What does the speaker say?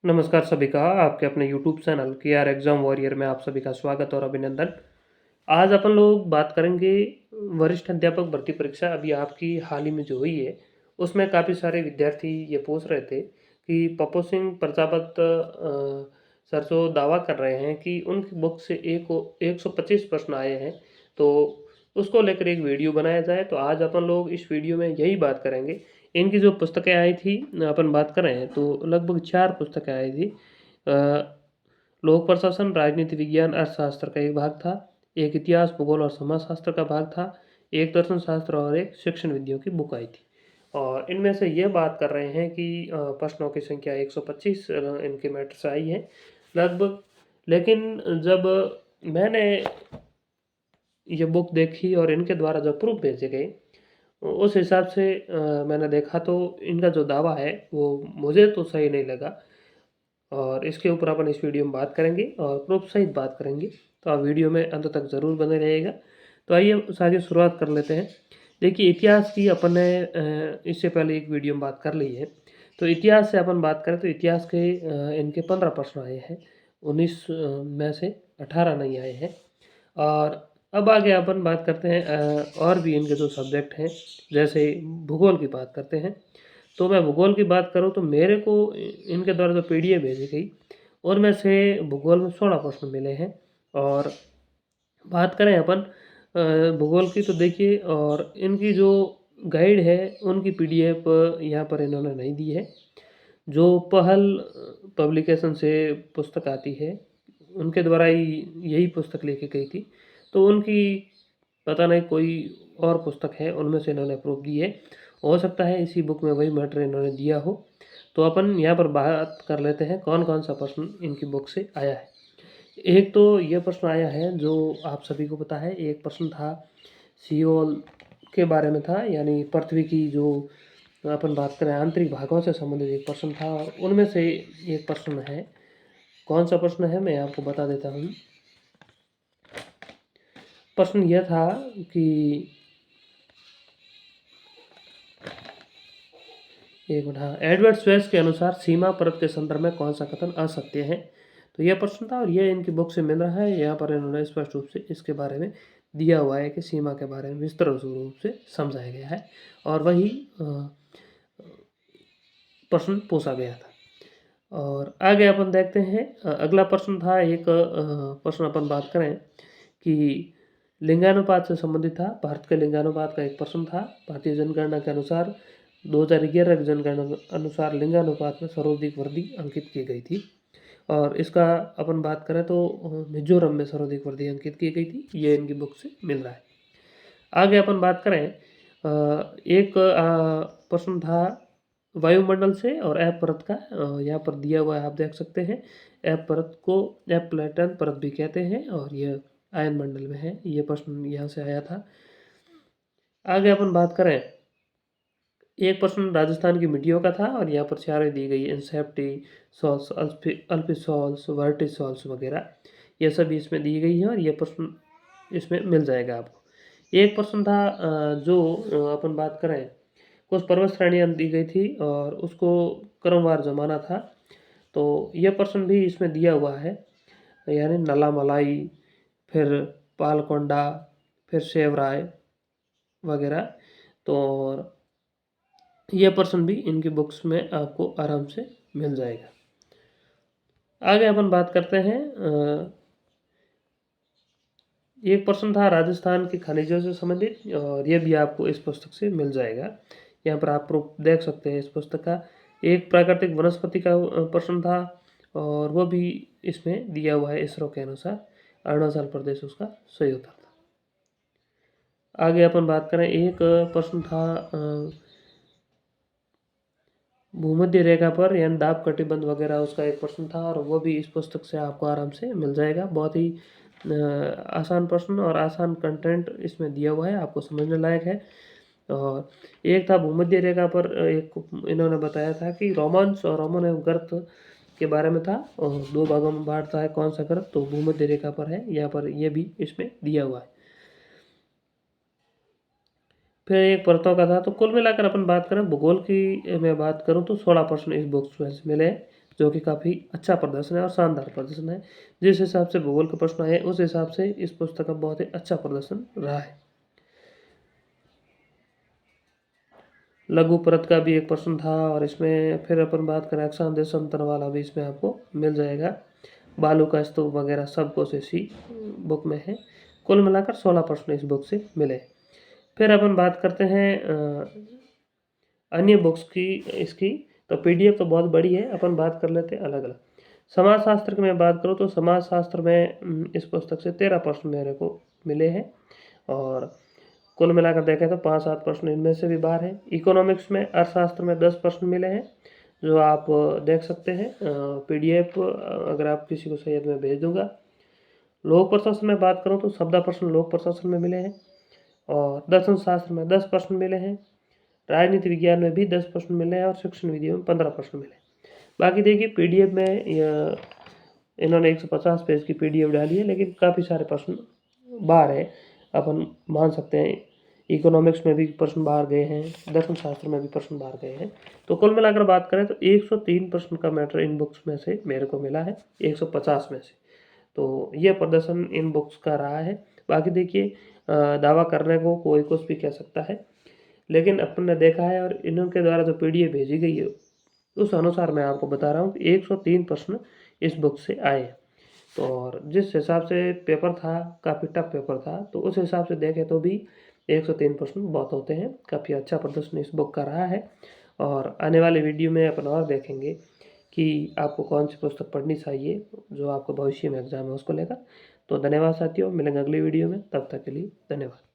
नमस्कार सभी का आपके अपने यूट्यूब चैनल के आर एग्जाम वॉरियर में आप सभी का स्वागत और अभिनंदन। आज अपन लोग बात करेंगे वरिष्ठ अध्यापक भर्ती परीक्षा अभी आपकी हाल ही में जो हुई है उसमें काफ़ी सारे विद्यार्थी ये पूछ रहे थे कि पप्पू सिंह प्रजापत सर जो दावा कर रहे हैं कि उनकी बुक से 125 प्रश्न आए हैं, तो उसको लेकर एक वीडियो बनाया जाए। तो आज अपन लोग इस वीडियो में यही बात करेंगे। इनकी जो पुस्तकें आई थी, अपन बात कर रहे हैं तो लगभग 4 पुस्तकें आई थी। अ, लोक प्रशासन, राजनीति विज्ञान, अर्थशास्त्र का एक भाग था, एक इतिहास, भूगोल और समाजशास्त्र का भाग था, एक दर्शन शास्त्र और एक शिक्षण विधियों की बुक आई थी। और इनमें से ये बात कर रहे हैं कि प्रश्नों की संख्या 125 इनके मैटर से आई है लगभग। लेकिन जब मैंने ये बुक देखी और इनके द्वारा जो प्रूफ भेजे गए उस हिसाब से मैंने देखा तो इनका जो दावा है वो मुझे तो सही नहीं लगा। और इसके ऊपर अपन इस वीडियो में बात करेंगे और प्रूफ सहित बात करेंगे, तो आप वीडियो में अंत तक ज़रूर बने रहिएगा। तो आइए सारी शुरुआत कर लेते हैं। देखिए, इतिहास की अपन ने इससे पहले एक वीडियो में बात कर ली है। तो इतिहास से अपन बात करें तो इतिहास के इनके 15 प्रश्न आए हैं, 19 में से 18 नहीं आए हैं। और अब आगे अपन बात करते हैं और भी इनके जो सब्जेक्ट हैं, जैसे भूगोल की बात करते हैं। तो मैं भूगोल की बात करूँ तो मेरे को इनके द्वारा जो पीडीएफ भेजी गई उनमें से भूगोल में 16 प्रश्न मिले हैं। और बात करें अपन भूगोल की तो देखिए, और इनकी जो गाइड है उनकी पीडीएफ यहाँ पर इन्होंने नहीं दी है। जो पहल पब्लिकेशन से पुस्तक आती है उनके द्वारा ही यही पुस्तक लेके गई थी। तो उनकी पता नहीं कोई और पुस्तक है उनमें से इन्होंने प्रूफ दी है। हो सकता है इसी बुक में वही मैटर इन्होंने दिया हो। तो अपन यहाँ पर बात कर लेते हैं कौन कौन सा प्रश्न इनकी बुक से आया है। एक तो ये प्रश्न आया है जो आप सभी को पता है। एक प्रश्न था सियोल के बारे में था, यानी पृथ्वी की जो अपन बात करें आंतरिक भागों से संबंधित एक प्रश्न था। और उनमें से एक प्रश्न है, कौन सा प्रश्न है मैं आपको बता देता हूँ। प्रश्न यह था कि एक मिनट, हाँ, एडवर्ड स्वेस के अनुसार सीमा परत के संदर्भ में कौन सा कथन असत्य है। तो यह प्रश्न था और यह इनकी बुक से मिल रहा है। यहाँ पर इन्होंने स्पष्ट रूप से इसके बारे में दिया हुआ है कि सीमा के बारे में विस्तृत रूप से समझाया गया है और वही प्रश्न पूछा गया था। और आगे अपन देखते हैं, अगला प्रश्न था एक प्रश्न अपन बात करें कि लिंगानुपात से संबंधित था। भारत के लिंगानुपात का एक प्रश्न था। भारतीय जनगणना के अनुसार 2011 की जनगणना अनुसार लिंगानुपात में सर्वाधिक वृद्धि अंकित की गई थी। और इसका अपन बात करें तो मिजोरम में सर्वाधिक वृद्धि अंकित की गई थी। ये इनकी बुक से मिल रहा है। आगे अपन बात करें, एक प्रश्न था वायुमंडल से और एफ परत का। यहाँ पर दिया हुआ है, आप देख सकते हैं। एफ परत को एफ प्लेटन परत भी कहते हैं और यह आयन मंडल में है। ये प्रश्न यहाँ से आया था। आगे अपन बात करें, एक प्रश्न राजस्थान की मिट्टियों का था और यहाँ पर चारें दी गई इंसेप्टी सॉल्स, अल्पिसॉल्स, वर्टिसॉल्स वगैरह, ये सभी इसमें दी गई है और ये प्रश्न इसमें मिल जाएगा आपको। एक प्रश्न था जो अपन बात करें, कुछ पर्वत श्रेणियाँ दी गई थी और उसको क्रमवार जमाना था। तो यह प्रश्न भी इसमें दिया हुआ है, यानी नलामलाई, फिर पालकोंडा, फिर शेवराय वगैरह। तो यह प्रश्न भी इनकी बुक्स में आपको आराम से मिल जाएगा। आगे अपन बात करते हैं, एक प्रश्न था राजस्थान की खनिजों से संबंधित और यह भी आपको इस पुस्तक से मिल जाएगा। यहाँ पर आप प्रूफ देख सकते हैं इस पुस्तक का। एक प्राकृतिक वनस्पति का प्रश्न था और वो भी इसमें दिया हुआ है। इसरो के अनुसार अरुणाचल प्रदेश उसका सही उत्तर था। आगे अपन बात करें, एक प्रश्न था भूमध्य रेखा पर यानी दाब कटिबंध वगैरह, उसका एक प्रश्न था और वो भी इस पुस्तक से आपको आराम से मिल जाएगा। बहुत ही आसान प्रश्न और आसान कंटेंट इसमें दिया हुआ है, आपको समझने लायक है। और एक था भूमध्य रेखा पर, एक इन्होंने बताया था कि रोमांस और रोमन एवं गर्त के बारे में था और दो भागों में बांटता है कौन सा गर्त, तो भूमध्य रेखा पर है। यहाँ पर यह भी इसमें दिया हुआ है। फिर एक परतों का था। तो कुल मिलाकर अपन बात करें भूगोल की, मैं बात करूं तो 16 प्रश्न इस बुक में मिले हैं, जो कि काफ़ी अच्छा प्रदर्शन है और शानदार प्रदर्शन है। जिस हिसाब से भूगोल के प्रश्न आए उस हिसाब से इस पुस्तक का बहुत ही अच्छा प्रदर्शन रहा है। लघु परत का भी एक प्रश्न था और इसमें फिर अपन बात करें अक्षांश देशांतर वाला भी इसमें आपको मिल जाएगा। बालू का स्तूप वगैरह सब कुछ इसी बुक में है। कुल मिलाकर 16 प्रश्न इस बुक से मिले। फिर अपन बात करते हैं अन्य बुक्स की इसकी। तो पीडीएफ तो बहुत बड़ी है, अपन बात कर लेते हैं अलग अलग। समाजशास्त्र की मैं बात करूँ तो समाजशास्त्र में इस पुस्तक से 13 प्रश्न मेरे को मिले हैं और कुल मिलाकर देखें तो 5-7 प्रश्न इनमें से भी बाहर है। इकोनॉमिक्स में अर्थशास्त्र में 10 प्रश्न मिले हैं जो आप देख सकते हैं। पीडीएफ अगर आप किसी को सही मैं भेज दूंगा। लोक प्रशासन में बात करूं तो 14 प्रश्न लोक प्रशासन में मिले हैं और दर्शन शास्त्र में 10 प्रश्न मिले हैं। राजनीति विज्ञान में भी 10 प्रश्न मिले हैं और शिक्षण विधि में 15 प्रश्न मिले। बाकी देखिए पीडीएफ में इन्होंने 150 पेज की पीडीएफ डाली है, लेकिन काफ़ी सारे प्रश्न बाहर है। अपन मान सकते हैं इकोनॉमिक्स में भी प्रश्न बाहर गए हैं, दर्शन शास्त्र में भी प्रश्न बाहर गए हैं। तो कुल मिलाकर बात करें तो 103 प्रश्न का मैटर इन बुक्स में से मेरे को मिला है 150 में से। तो ये प्रदर्शन इन बुक्स का रहा है। बाकी देखिए दावा करने को कोई कुछ भी कह सकता है, लेकिन अपन ने देखा है और इनके द्वारा जो पीडीएफ भेजी गई है उस अनुसार मैं आपको बता रहा हूँ कि 103 प्रश्न इस बुक से आए। तो और जिस हिसाब से पेपर था काफ़ी टफ पेपर था, तो उस हिसाब से देखें तो भी 103 प्रश्न बहुत होते हैं। काफ़ी अच्छा प्रदर्शन इस बुक का रहा है और आने वाले वीडियो में अपन और देखेंगे कि आपको कौन सी पुस्तक पढ़नी चाहिए जो आपको भविष्य में एग्जाम है उसको लेकर। तो धन्यवाद साथियों, मिलेंगे अगली वीडियो में, तब तक के लिए धन्यवाद।